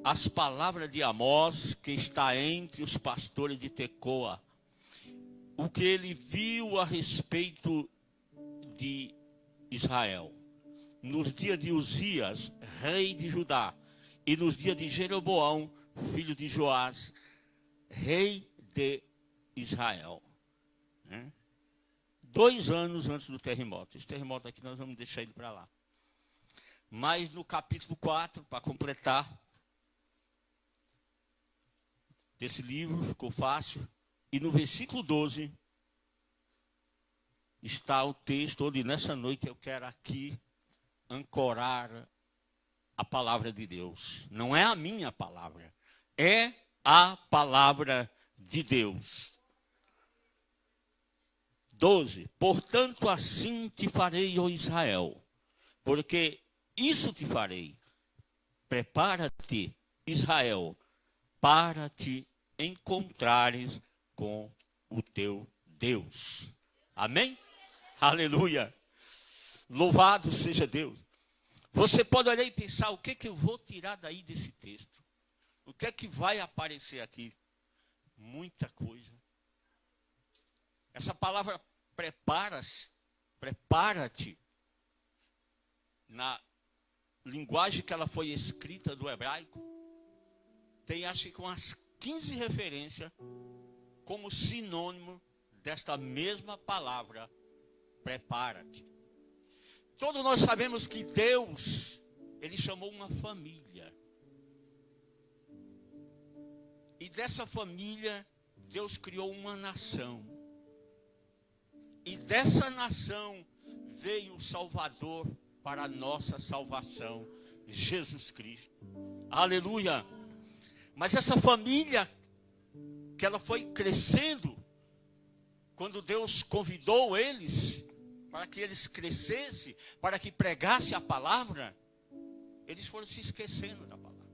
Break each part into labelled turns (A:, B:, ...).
A: as palavras de Amós, que está entre os pastores de Tecoa, o que ele viu a respeito de Israel, nos dias de Uzias, rei de Judá, e nos dias de Jeroboão, filho de Joás, rei de Israel. 2 anos antes do terremoto. Esse terremoto aqui nós vamos deixar ele para lá. Mas no capítulo 4, para completar, desse livro, ficou fácil. E no versículo 12, está o texto onde nessa noite eu quero aqui ancorar a palavra de Deus. Não é a minha palavra, é a palavra de Deus. 12. Portanto, assim te farei, ó Israel, porque isso te farei. Prepara-te, Israel, para te encontrares com o teu Deus. Amém? Aleluia. Louvado seja Deus. Você pode olhar e pensar, o que eu vou tirar daí desse texto? O que é que vai aparecer aqui? Muita coisa. Essa palavra prepara-te, na linguagem que ela foi escrita do hebraico, tem acho que umas 15 referências como sinônimo desta mesma palavra, prepara-te. Todos nós sabemos que Deus, Ele chamou uma família. E dessa família, Deus criou uma nação. E dessa nação veio o Salvador para a nossa salvação, Jesus Cristo. Aleluia! Mas essa família, que ela foi crescendo, quando Deus convidou eles, para que eles crescessem, para que pregasse a palavra, eles foram se esquecendo da palavra.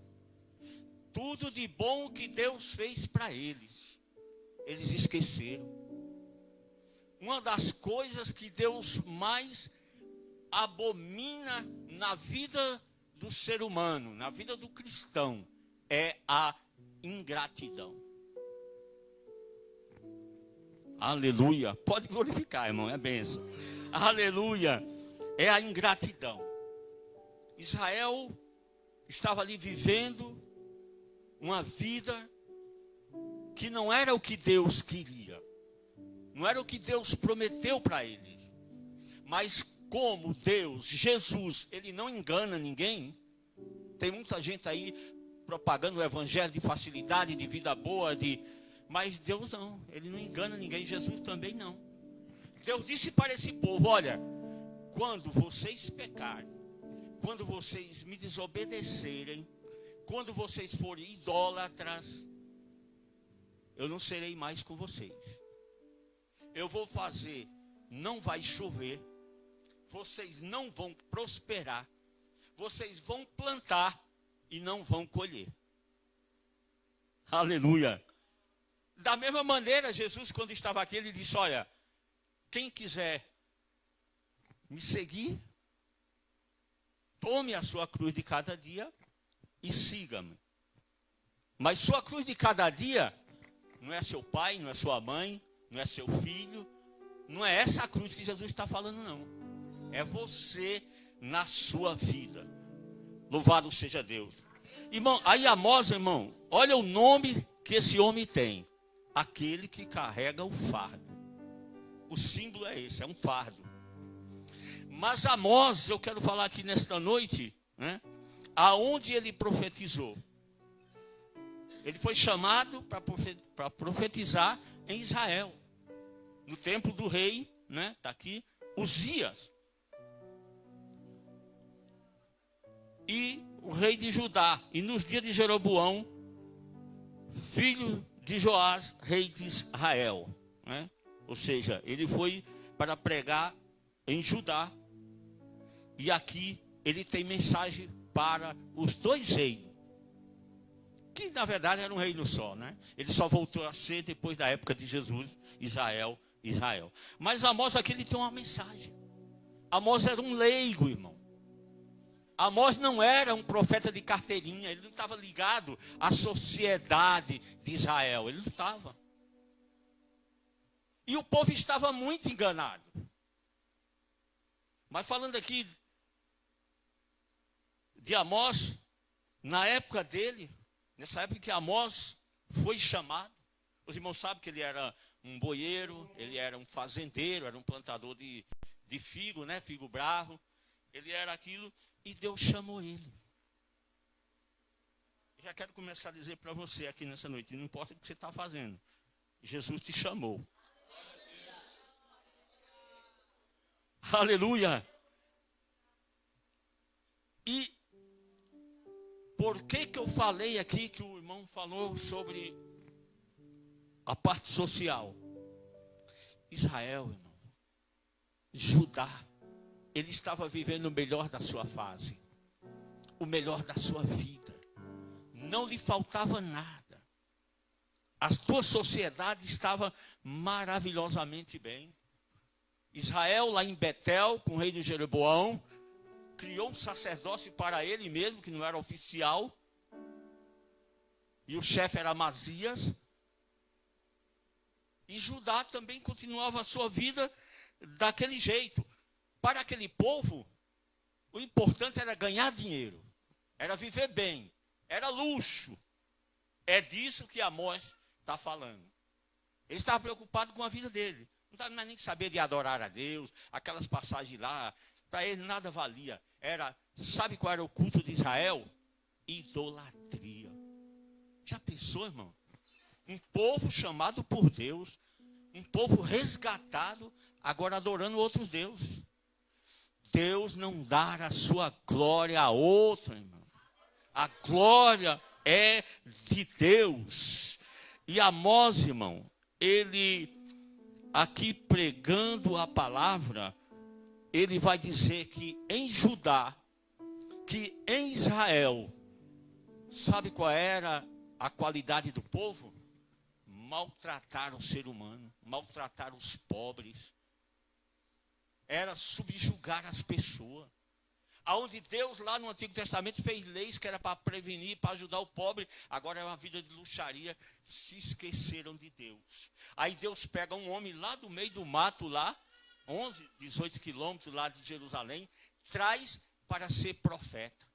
A: Tudo de bom que Deus fez para eles, eles esqueceram. Uma das coisas que Deus mais abomina na vida do ser humano, na vida do cristão, é a ingratidão. Aleluia. Pode glorificar, irmão, é bênção. Aleluia. É a ingratidão. Israel estava ali vivendo uma vida que não era o que Deus queria. Não era o que Deus prometeu para eles. Mas como Deus, Jesus, Ele não engana ninguém. Tem muita gente aí propagando o evangelho de facilidade, de vida boa, mas Deus não. Ele não engana ninguém. Jesus também não. Deus disse para esse povo, olha, quando vocês pecarem, quando vocês me desobedecerem, quando vocês forem idólatras, eu não serei mais com vocês. Eu vou fazer, não vai chover, vocês não vão prosperar, vocês vão plantar e não vão colher. Aleluia. Da mesma maneira, Jesus, quando estava aqui, ele disse, olha, quem quiser me seguir, tome a sua cruz de cada dia e siga-me. Mas sua cruz de cada dia não é seu pai, não é sua mãe, não é seu filho, não é essa a cruz que Jesus está falando, não. É você na sua vida. Louvado seja Deus. Irmão, aí Amós, irmão, olha o nome que esse homem tem. Aquele que carrega o fardo. O símbolo é esse, é um fardo. Mas Amós, eu quero falar aqui nesta noite, né, aonde ele profetizou. Ele foi chamado para profetizar em Israel. No tempo do rei, né, está aqui, Uzias. E o rei de Judá. E nos dias de Jeroboão, filho de Joás, rei de Israel. Né? Ou seja, ele foi para pregar em Judá. E aqui ele tem mensagem para os 2 reinos. Que na verdade era um reino só, né? Ele só voltou a ser depois da época de Jesus, Israel. Mas Amós aqui ele tem uma mensagem. Amós era um leigo, irmão. Amós não era um profeta de carteirinha, ele não estava ligado à sociedade de Israel, ele não estava. E o povo estava muito enganado. Mas falando aqui de Amós, na época dele, nessa época que Amós foi chamado, os irmãos sabem que ele era um boieiro, ele era um fazendeiro, era um plantador de figo, né? Figo bravo. Ele era aquilo e Deus chamou ele. Já quero começar a dizer para você aqui nessa noite, não importa o que você está fazendo, Jesus te chamou. Aleluia. E por que eu falei aqui que o irmão falou sobre a parte social? Israel, irmão, Judá, ele estava vivendo o melhor da sua fase, o melhor da sua vida. Não lhe faltava nada. A sua sociedade estava maravilhosamente bem. Israel, lá em Betel, com o rei de Jeroboão, criou um sacerdócio para ele mesmo, que não era oficial. E o chefe era Amazias. E Judá também continuava a sua vida daquele jeito. Para aquele povo, o importante era ganhar dinheiro, era viver bem, era luxo. É disso que Amós está falando. Ele estava preocupado com a vida dele. Não estava nem saber de adorar a Deus, aquelas passagens lá, para ele nada valia. Sabe qual era o culto de Israel? Idolatria. Já pensou, irmão? Um povo chamado por Deus, um povo resgatado, agora adorando outros deuses. Deus não dá a sua glória a outro, irmão. A glória é de Deus. E Amós, irmão, ele aqui pregando a palavra, ele vai dizer que em Judá, que em Israel, sabe qual era a qualidade do povo? Maltratar o ser humano, maltratar os pobres. Era subjugar as pessoas. Aonde Deus lá no Antigo Testamento fez leis que era para prevenir, para ajudar o pobre, agora é uma vida de luxaria, se esqueceram de Deus. Aí Deus pega um homem lá do meio do mato lá, 11, 18 quilômetros lá de Jerusalém, traz para ser profeta.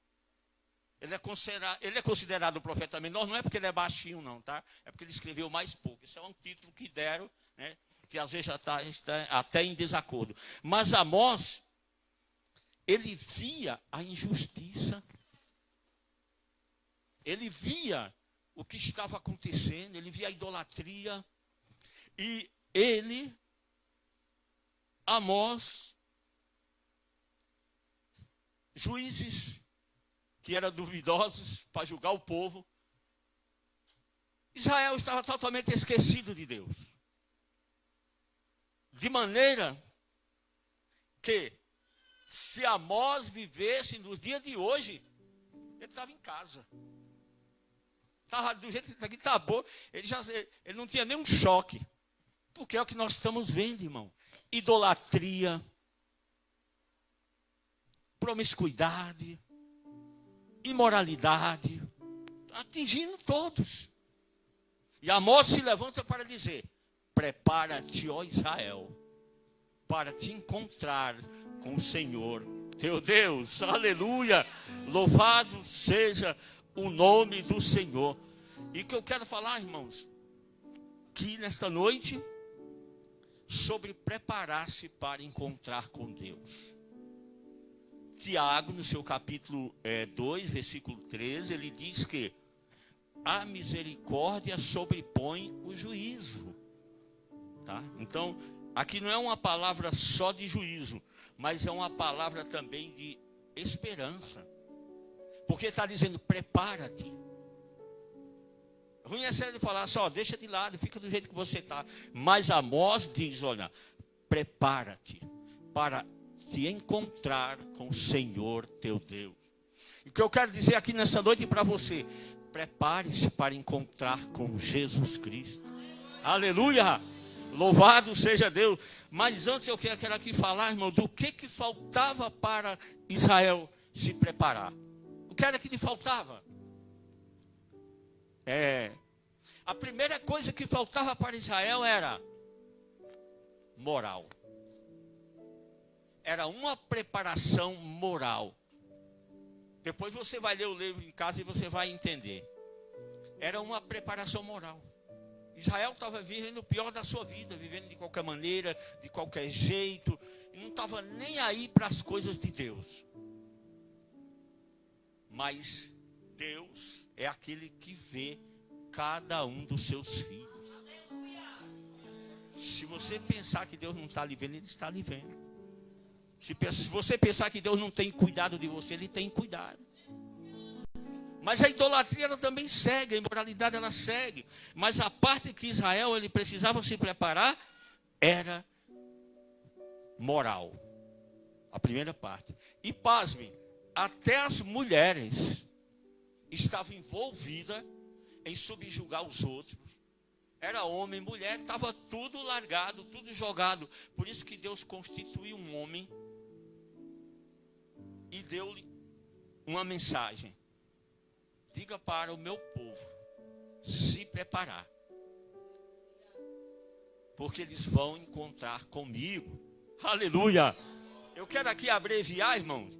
A: Ele é considerado profeta menor, não é porque ele é baixinho não, tá? É porque ele escreveu mais pouco. Isso é um título que deram, né? Que às vezes já está até em desacordo. Mas Amós, ele via a injustiça, ele via o que estava acontecendo, ele via a idolatria, e ele, Amós, juízes que eram duvidosos para julgar o povo, Israel estava totalmente esquecido de Deus. De maneira que, se Amós vivesse nos dias de hoje, ele estava em casa. Estava do jeito que está bom, ele não tinha nenhum choque. Porque é o que nós estamos vendo, irmão. Idolatria, promiscuidade, imoralidade, atingindo todos. E Amós se levanta para dizer: prepara-te, ó Israel, para te encontrar com o Senhor teu Deus. Aleluia! Louvado seja o nome do Senhor. E que eu quero falar, irmãos, que nesta noite, sobre preparar-se para encontrar com Deus. Tiago, no seu capítulo 2, versículo 13, ele diz que a misericórdia sobrepõe o juízo. Tá? Então, aqui não é uma palavra só de juízo, mas é uma palavra também de esperança. Porque está dizendo, prepara-te. Ruim é se ele falar só, deixa de lado, fica do jeito que você está. Mas Amós diz, olha, prepara-te para te encontrar com o Senhor teu Deus. E o que eu quero dizer aqui nessa noite para você, prepare-se para encontrar com Jesus Cristo. Aleluia! Louvado seja Deus. Mas antes eu quero aqui falar, irmão, do que faltava para Israel se preparar. O que era que lhe faltava? A primeira coisa que faltava para Israel era moral. Era uma preparação moral. Depois você vai ler o livro em casa e você vai entender. Era uma preparação moral. Israel estava vivendo o pior da sua vida, vivendo de qualquer maneira, de qualquer jeito, e não estava nem aí para as coisas de Deus. Mas Deus é aquele que vê cada um dos seus filhos. Se você pensar que Deus não está lhe vendo, Ele está lhe vendo. Se você pensar que Deus não tem cuidado de você, Ele tem cuidado. Mas a idolatria ela também segue, a imoralidade ela segue. Mas a parte que Israel ele precisava se preparar era moral. A primeira parte. E pasme, até as mulheres estavam envolvidas em subjugar os outros. Era homem, mulher, estava tudo largado, tudo jogado. Por isso que Deus constituiu um homem e deu-lhe uma mensagem. Diga para o meu povo se preparar, porque eles vão encontrar comigo. Aleluia! Eu quero aqui abreviar, irmãos.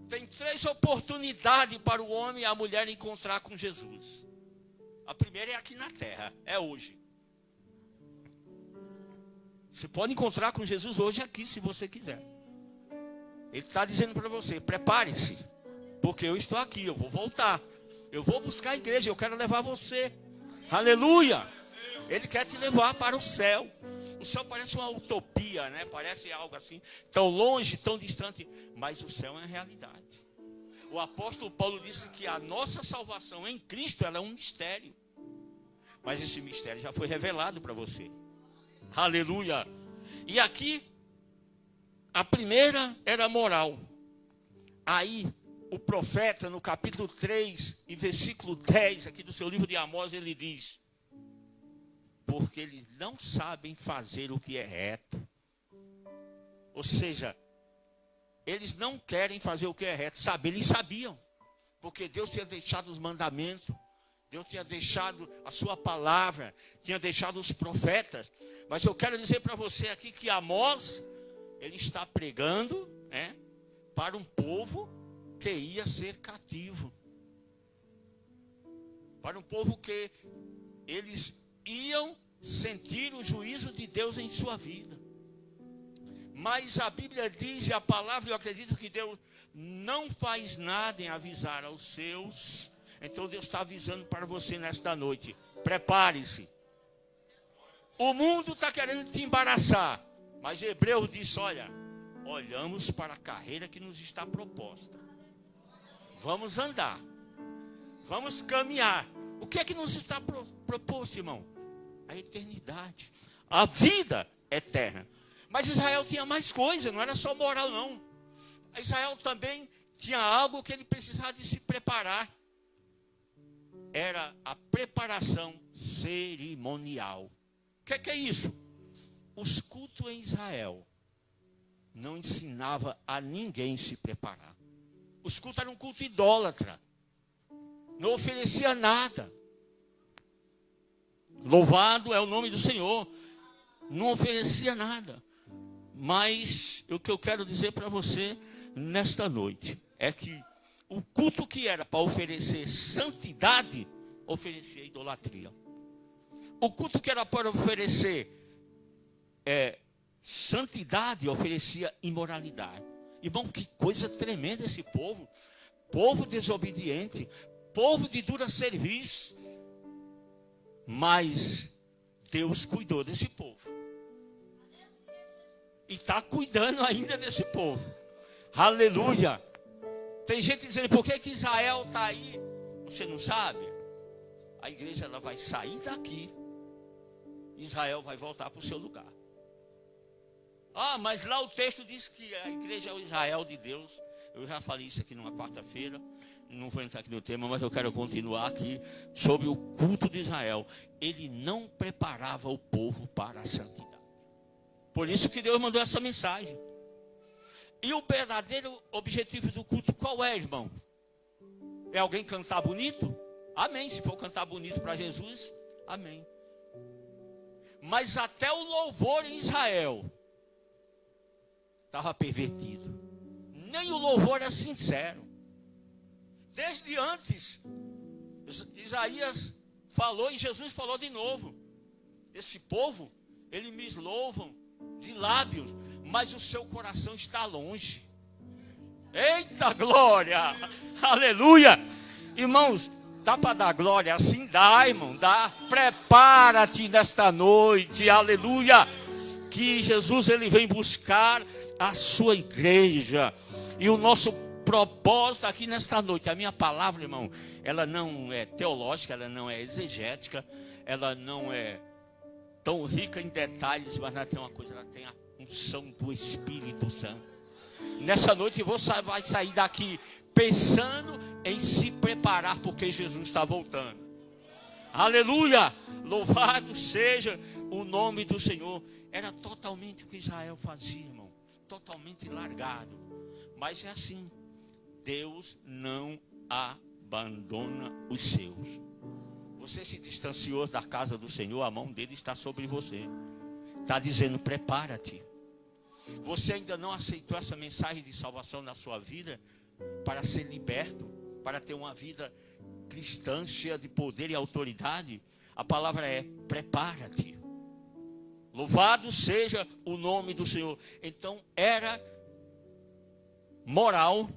A: Tem 3 oportunidades para o homem e a mulher encontrar com Jesus. A primeira é aqui na terra, é hoje. Você pode encontrar com Jesus hoje aqui, se você quiser. Ele está dizendo para você, prepare-se, porque eu estou aqui, eu vou voltar. Eu vou buscar a igreja, eu quero levar você. Aleluia! Ele quer te levar para o céu. O céu parece uma utopia, né? Parece algo assim, tão longe, tão distante. Mas o céu é realidade. O apóstolo Paulo disse que a nossa salvação em Cristo, ela é um mistério. Mas esse mistério já foi revelado para você. Aleluia! E aqui, a primeira era moral. Aí, o profeta, no capítulo 3, e versículo 10, aqui do seu livro de Amós, ele diz: porque eles não sabem fazer o que é reto. Ou seja, eles não querem fazer o que é reto. Saber, eles sabiam. Porque Deus tinha deixado os mandamentos. Deus tinha deixado a sua palavra. Tinha deixado os profetas. Mas eu quero dizer para você aqui que Amós, ele está pregando, né, para um povo que ia ser cativo. Para um povo que eles iam sentir o juízo de Deus em sua vida. Mas a Bíblia diz, e a palavra, eu acredito que Deus não faz nada em avisar aos seus. Então Deus está avisando para você nesta noite. Prepare-se. O mundo está querendo te embaraçar. Mas Hebreus diz, olha, olhamos para a carreira que nos está proposta. Vamos andar. Vamos caminhar. O que é que nos está proposto, irmão? A eternidade. A vida eterna. Mas Israel tinha mais coisa, não era só moral, não. Israel também tinha algo que ele precisava de se preparar. Era a preparação cerimonial. O que é isso? Os cultos em Israel não ensinava a ninguém se preparar. Os cultos eram um culto idólatra. Não oferecia nada. Louvado é o nome do Senhor. Não oferecia nada. Mas o que eu quero dizer para você nesta noite é que o culto que era para oferecer santidade, oferecia idolatria. O culto que era para oferecer santidade, oferecia imoralidade. Irmão, que coisa tremenda esse povo. Povo desobediente, povo de dura serviço. Mas Deus cuidou desse povo. E está cuidando ainda desse povo. Aleluia. Tem gente dizendo, por que Israel está aí? Você não sabe? A igreja ela vai sair daqui. Israel vai voltar para o seu lugar. Ah, mas lá o texto diz que a igreja é o Israel de Deus. Eu já falei isso aqui numa quarta-feira. Não vou entrar aqui no tema, mas eu quero continuar aqui sobre o culto de Israel. Ele não preparava o povo para a santidade. Por isso que Deus mandou essa mensagem. E o verdadeiro objetivo do culto qual é, irmão? É alguém cantar bonito? Amém. Se for cantar bonito para Jesus, amém. Mas até o louvor em Israel estava pervertido. Nem o louvor era sincero. Desde antes, Isaías falou e Jesus falou de novo. Esse povo, eles me louvam de lábios, mas o seu coração está longe. Eita glória! Aleluia! Irmãos, dá para dar glória assim? Dá, irmão, dá. Prepara-te nesta noite, aleluia! Que Jesus, ele vem buscar a sua igreja. E o nosso propósito aqui nesta noite, a minha palavra, irmão, ela não é teológica, ela não é exegética, ela não é tão rica em detalhes, mas ela tem uma coisa, ela tem a unção do Espírito Santo. Nessa noite você vai sair daqui pensando em se preparar, porque Jesus está voltando. Aleluia! Louvado seja o nome do Senhor. Era totalmente o que Israel fazia, irmão. Totalmente largado. Mas é assim. Deus não abandona os seus. Você se distanciou da casa do Senhor, a mão dele está sobre você. Está dizendo, prepara-te. Você ainda não aceitou essa mensagem de salvação na sua vida, para ser liberto, para ter uma vida cristã cheia de poder e autoridade? A palavra é, prepara-te. Louvado seja o nome do Senhor. Então era moral,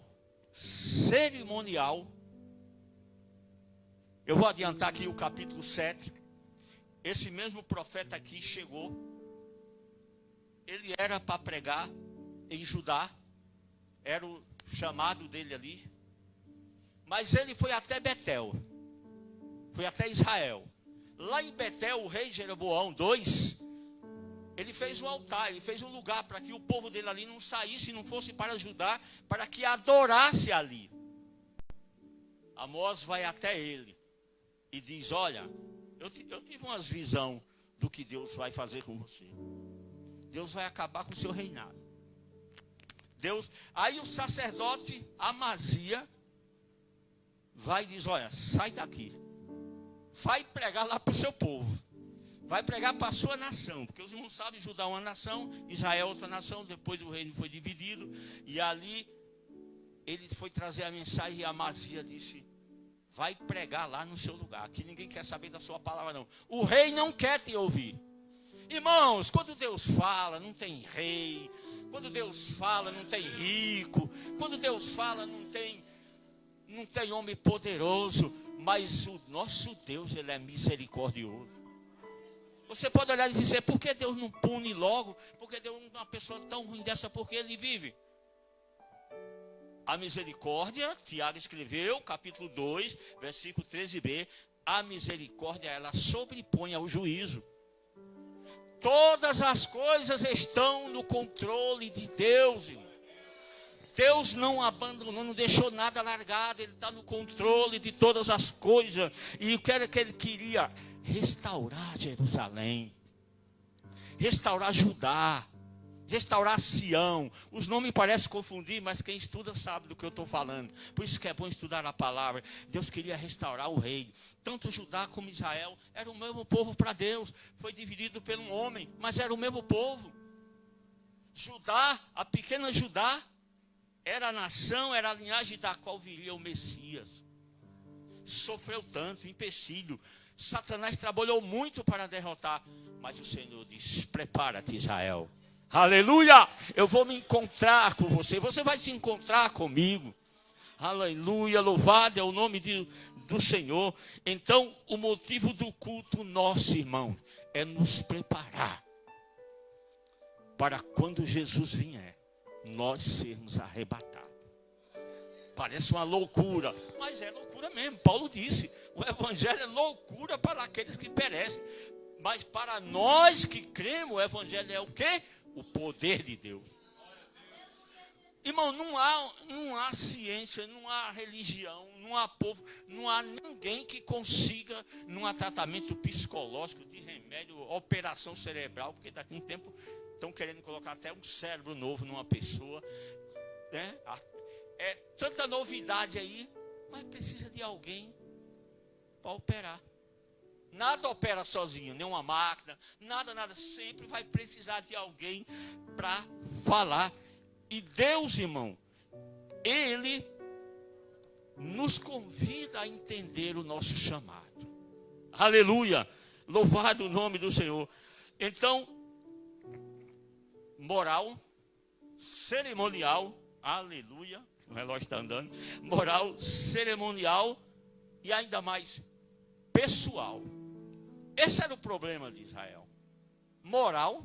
A: cerimonial. Eu vou adiantar aqui o capítulo 7. Esse mesmo profeta aqui chegou. Ele era para pregar em Judá. Era o chamado dele ali. Mas ele foi até Betel. Foi até Israel. Lá em Betel, o rei Jeroboão II, ele fez um altar, ele fez um lugar para que o povo dele ali não saísse, não fosse para Judá, para que adorasse ali. Amós vai até ele e diz, olha, eu tive umas visões do que Deus vai fazer com você. Deus vai acabar com o seu reinado. Aí o sacerdote Amazia vai e diz, olha, sai daqui. Vai pregar lá para o seu povo. Vai pregar para a sua nação. Porque os irmãos sabem, Judá é uma nação, Israel é outra nação. Depois o reino foi dividido. E ali ele foi trazer a mensagem e Amazia disse, vai pregar lá no seu lugar. Aqui ninguém quer saber da sua palavra não. O rei não quer te ouvir. Irmãos, quando Deus fala, não tem rei. Quando Deus fala, não tem rico. Quando Deus fala, não tem homem poderoso. Mas o nosso Deus, ele é misericordioso. Você pode olhar e dizer, por que Deus não pune logo? Porque Deus não é uma pessoa tão ruim dessa, porque ele vive. A misericórdia, Tiago escreveu, capítulo 2, versículo 13b. A misericórdia, ela sobrepõe ao juízo. Todas as coisas estão no controle de Deus, irmão. Deus não abandonou, não deixou nada largado. Ele está no controle de todas as coisas. E o que era que ele queria? Restaurar Jerusalém. Restaurar Judá. Restaurar Sião. Os nomes parecem confundir, mas quem estuda sabe do que eu estou falando. Por isso que é bom estudar a palavra. Deus queria restaurar o reino. Tanto Judá como Israel era o mesmo povo para Deus. Foi dividido por um homem, mas era o mesmo povo. Judá, a pequena Judá, era a nação, era a linhagem da qual viria o Messias. Sofreu tanto, empecilho. Satanás trabalhou muito para derrotar. Mas o Senhor diz, prepara-te, Israel. Aleluia, eu vou me encontrar com você. Você vai se encontrar comigo. Aleluia, louvado é o nome do Senhor. Então, o motivo do culto nosso, irmão, é nos preparar para quando Jesus vier, nós sermos arrebatados. Parece uma loucura, mas é loucura mesmo. Paulo disse, o evangelho é loucura para aqueles que perecem. Mas para nós que cremos, o evangelho é o quê? O poder de Deus. Irmão, não há ciência, não há religião, não há povo, não há ninguém que consiga, num tratamento psicológico, de remédio, operação cerebral, porque daqui a um tempo estão querendo colocar até um cérebro novo numa pessoa. né? É tanta novidade aí, mas precisa de alguém para operar. Nada opera sozinho, nenhuma máquina, nada, sempre vai precisar de alguém para falar. E Deus, irmão, Ele nos convida a entender o nosso chamado. Aleluia, louvado o nome do Senhor. Então, moral, cerimonial, aleluia, o relógio está andando, moral, cerimonial e ainda mais pessoal. Esse era o problema de Israel. Moral,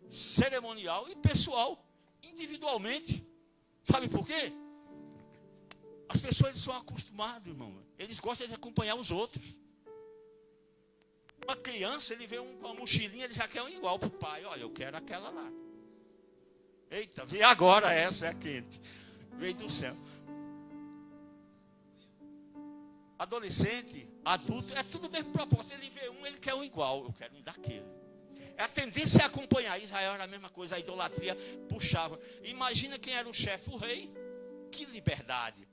A: cerimonial e pessoal, individualmente. Sabe por quê? As pessoas são acostumadas, irmão. Eles gostam de acompanhar os outros. Uma criança, ele vê com uma mochilinha, ele já quer um igual para o pai. Olha, eu quero aquela lá. Eita, vi agora, essa é quente. Veio do céu. Adolescente, adulto, é tudo o mesmo propósito. Ele vê um, ele quer um igual. Eu quero um daquele. A tendência é acompanhar. Israel era a mesma coisa, a idolatria puxava. Imagina quem era o chefe, o rei. Que liberdade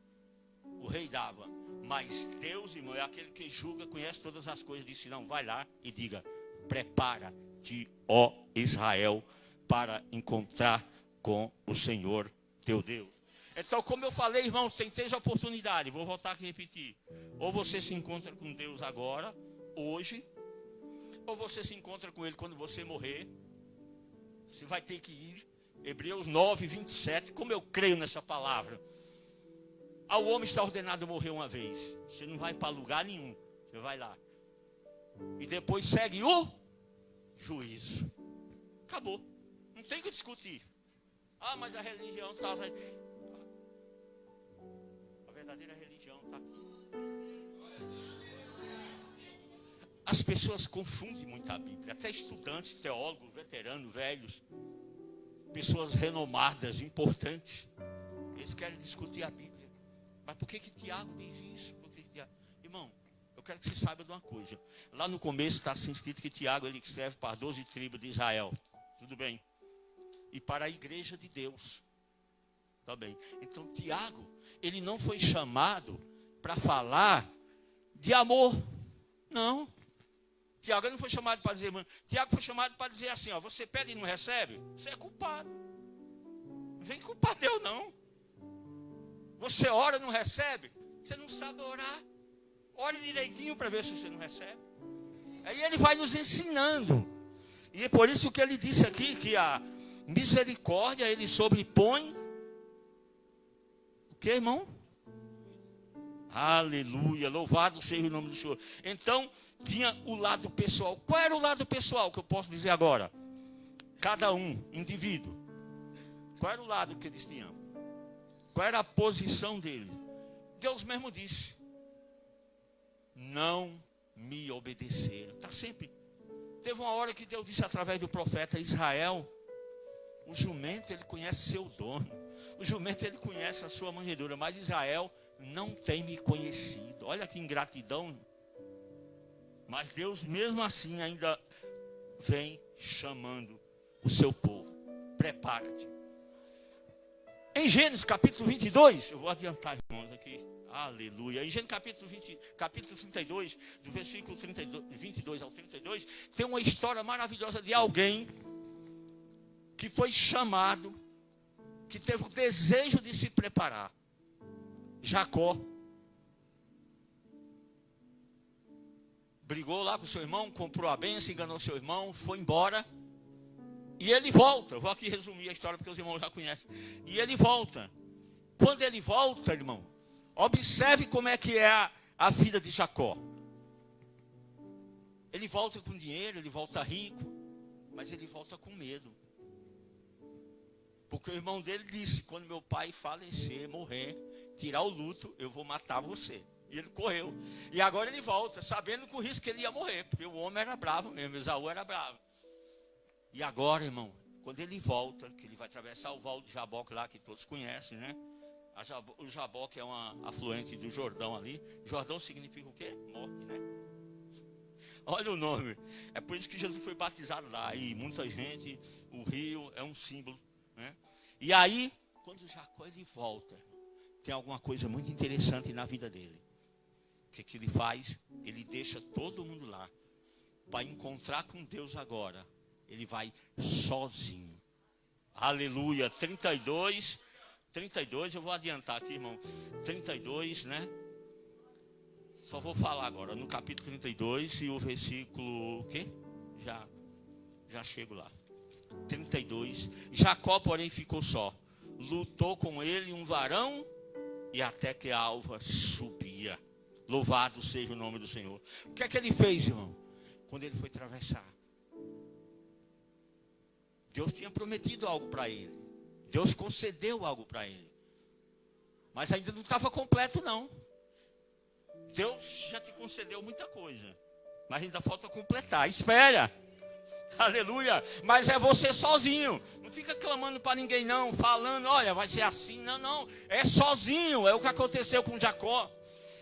A: o rei dava. Mas Deus, irmão, é aquele que julga, conhece todas as coisas. Disse, não, vai lá e diga, prepara-te, ó Israel, para encontrar com o Senhor teu Deus. Então, como eu falei, irmão, tem 3 oportunidades. Vou voltar aqui e repetir. Ou você se encontra com Deus agora, hoje, ou você se encontra com Ele quando você morrer. Você vai ter que ir. Hebreus 9, 27. Como eu creio nessa palavra. Ao homem está ordenado morrer uma vez. Você não vai para lugar nenhum. Você vai lá. E depois segue o juízo. Acabou. Não tem que discutir. Ah, mas a religião está... A verdadeira religião está aqui. As pessoas confundem muito a Bíblia. Até estudantes, teólogos, veteranos, velhos. Pessoas renomadas, importantes. Eles querem discutir a Bíblia. Mas por que Tiago diz isso? Irmão, eu quero que você saiba de uma coisa. Lá no começo está assim escrito que Tiago ele escreve para 12 tribos de Israel. Tudo bem? E para a igreja de Deus. Tá bem. Então Tiago, ele não foi chamado para falar de amor. Não. Tiago não foi chamado para dizer, Tiago foi chamado para dizer assim, ó, você pede e não recebe, você é culpado. Não vem culpar Deus, não. Você ora e não recebe, você não sabe orar. Ore direitinho para ver se você não recebe. Aí ele vai nos ensinando. E é por isso que ele disse aqui que a misericórdia ele sobrepõe. O que, irmão? Aleluia, louvado seja o nome do Senhor. Então, tinha o lado pessoal. Qual era o lado pessoal que eu posso dizer agora? Cada um, indivíduo. Qual era o lado que eles tinham? Qual era a posição deles? Deus mesmo disse: não me obedeceram. Está sempre. Teve uma hora que Deus disse através do profeta Israel: o jumento ele conhece seu dono. O jumento ele conhece a sua manjedoura. Mas Israel não tem me conhecido. Olha que ingratidão. Mas Deus mesmo assim ainda vem chamando o seu povo. Prepara-te. Em Gênesis capítulo 22, eu vou adiantar, irmãos, aqui. Aleluia. Em Gênesis capítulo 32, do versículo 22 ao 32, tem uma história maravilhosa de alguém que foi chamado, que teve o desejo de se preparar. Jacó. Brigou lá com seu irmão, comprou a bênção, enganou seu irmão, foi embora. E ele volta. Eu vou aqui resumir a história porque os irmãos já conhecem. E ele volta. Quando ele volta, irmão, observe como é que é a vida de Jacó. Ele volta com dinheiro, ele volta rico, mas ele volta com medo. Porque o irmão dele disse: quando meu pai falecer, morrer, tirar o luto, eu vou matar você. E ele correu. E agora ele volta, sabendo com o risco que ele ia morrer, porque o homem era bravo mesmo, Esaú era bravo. E agora, irmão, quando ele volta, que ele vai atravessar o Val de Jaboque lá, que todos conhecem, né? O Jaboque é uma afluente do Jordão ali. Jordão significa o quê? Morte, né? Olha o nome. É por isso que Jesus foi batizado lá. E muita gente, o rio é um símbolo, né? E aí, quando Jacó ele volta, tem alguma coisa muito interessante na vida dele. O que ele faz? Ele deixa todo mundo lá. Para encontrar com Deus agora, ele vai sozinho. Aleluia. 32, eu vou adiantar aqui, irmão. 32, né? Só vou falar agora, no capítulo 32 e o versículo, o quê? Já chego lá. 32. Jacó, porém, ficou só. Lutou com ele um varão e até que a alva subia. Louvado seja o nome do Senhor. O que é que ele fez, irmão? Quando ele foi atravessar, Deus tinha prometido algo para ele. Deus concedeu algo para ele. Mas ainda não estava completo, não. Deus já te concedeu muita coisa, mas ainda falta completar. Espera. Aleluia. Mas é você sozinho. Não fica clamando para ninguém não, falando, olha, vai ser assim. Não. É sozinho. É o que aconteceu com Jacó.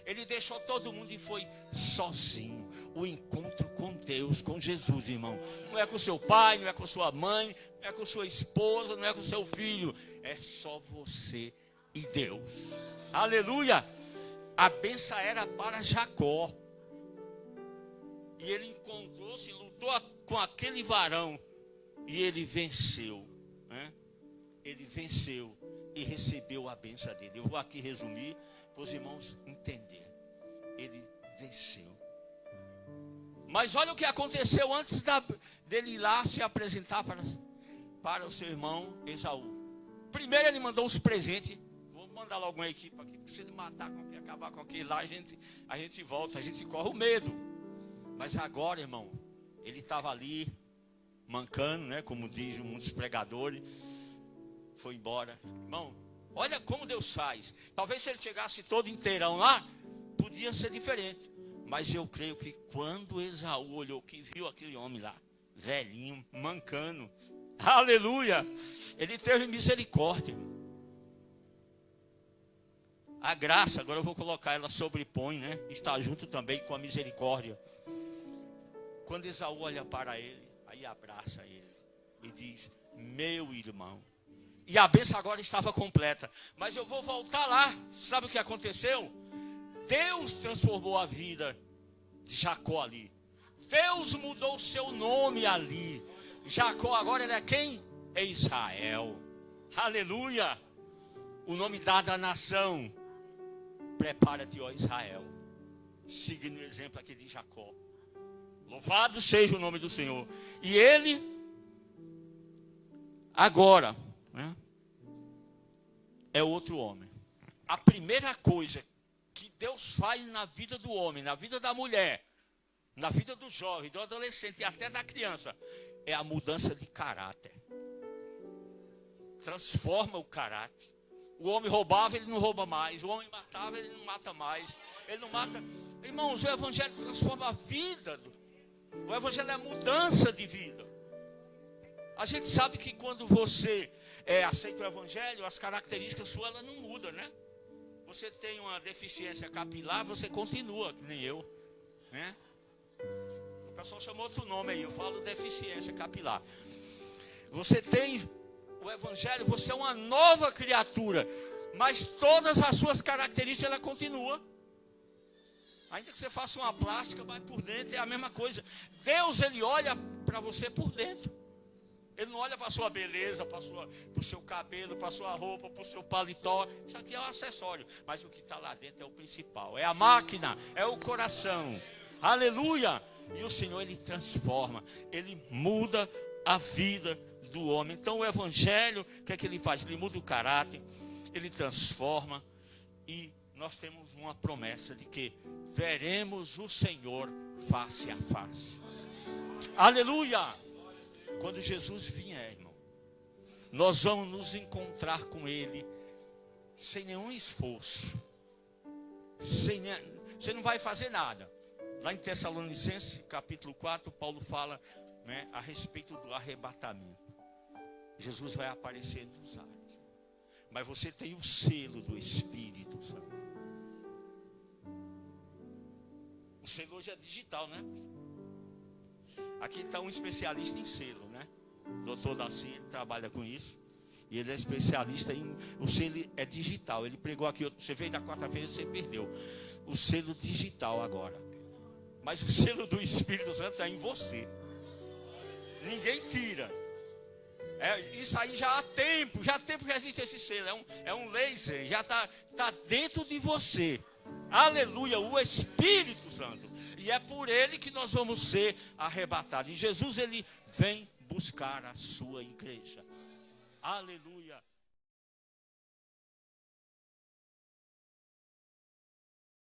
A: Ele deixou todo mundo e foi sozinho. O encontro com Deus, com Jesus, irmão. Não é com seu pai, não é com sua mãe, não é com sua esposa, não é com seu filho. É só você e Deus. Aleluia. A bênção era para Jacó. E ele encontrou-se, lutou com aquele varão. E ele venceu. Né? Ele venceu e recebeu a bênção dele. Eu vou aqui resumir para os irmãos entenderem. Ele venceu. Mas olha o que aconteceu antes dele ir lá se apresentar para o seu irmão Esaú. Primeiro ele mandou os presentes. Vou mandar logo uma equipe aqui. Precisa matar com aquele, acabar com aquele lá. A gente volta, a gente corre o medo. Mas agora, irmão, ele estava ali, mancando, né? Como dizem muitos pregadores. Foi embora. Irmão, olha como Deus faz. Talvez se ele chegasse todo inteirão lá, podia ser diferente. Mas eu creio que quando Esaú olhou, que viu aquele homem lá, velhinho, mancando, aleluia, ele teve misericórdia. A graça, agora eu vou colocar ela sobrepõe, né? Está junto também com a misericórdia. Quando Esaú olha para ele, aí abraça ele e diz, meu irmão. E a bênção agora estava completa. Mas eu vou voltar lá. Sabe o que aconteceu? Deus transformou a vida de Jacó ali. Deus mudou o seu nome ali. Jacó agora ele é quem? É Israel. Aleluia. O nome dado à nação. Prepara-te, ó Israel. Seguindo o exemplo aqui de Jacó. Louvado seja o nome do Senhor. E ele, agora, né, é outro homem. A primeira coisa que Deus faz na vida do homem, na vida da mulher, na vida do jovem, do adolescente e até da criança, é a mudança de caráter. Transforma o caráter. O homem roubava, ele não rouba mais. O homem matava, ele não mata mais. Ele não mata. Irmãos, o evangelho transforma a vida. O evangelho é a mudança de vida. A gente sabe que quando você aceita o evangelho, as características suas elas não mudam, né? Você tem uma deficiência capilar, você continua, que nem eu, né? O pessoal chamou outro nome aí, eu falo deficiência capilar. Você tem o evangelho, você é uma nova criatura, mas todas as suas características ela continua. Ainda que você faça uma plástica, mas por dentro é a mesma coisa. Deus, ele olha para você por dentro. Ele não olha para a sua beleza, para o seu cabelo, para a sua roupa, para o seu paletó. Isso aqui é um acessório. Mas o que está lá dentro é o principal. É a máquina, é o coração. Aleluia! E o Senhor, ele transforma. Ele muda a vida do homem. Então o evangelho, o que é que ele faz? Ele muda o caráter, ele transforma. E nós temos uma promessa de que veremos o Senhor face a face. Aleluia! Quando Jesus vier, irmão, nós vamos nos encontrar com Ele sem nenhum esforço. Você não vai fazer nada. Lá em Tessalonicenses, capítulo 4, Paulo fala, né, a respeito do arrebatamento. Jesus vai aparecer nos ares. Mas você tem o selo do Espírito Santo. O selo hoje é digital, né? Aqui está um especialista em selo, né? Doutor Daci trabalha com isso. E ele é especialista em... O selo é digital. Ele pregou aqui, você veio da quarta-feira, você perdeu. O selo digital agora. Mas o selo do Espírito Santo está em você. Ninguém tira. Isso aí já há tempo que existe esse selo. É um laser, já está dentro de você. Aleluia, o Espírito Santo. E é por ele que nós vamos ser arrebatados. E Jesus, ele vem buscar a sua igreja. Aleluia.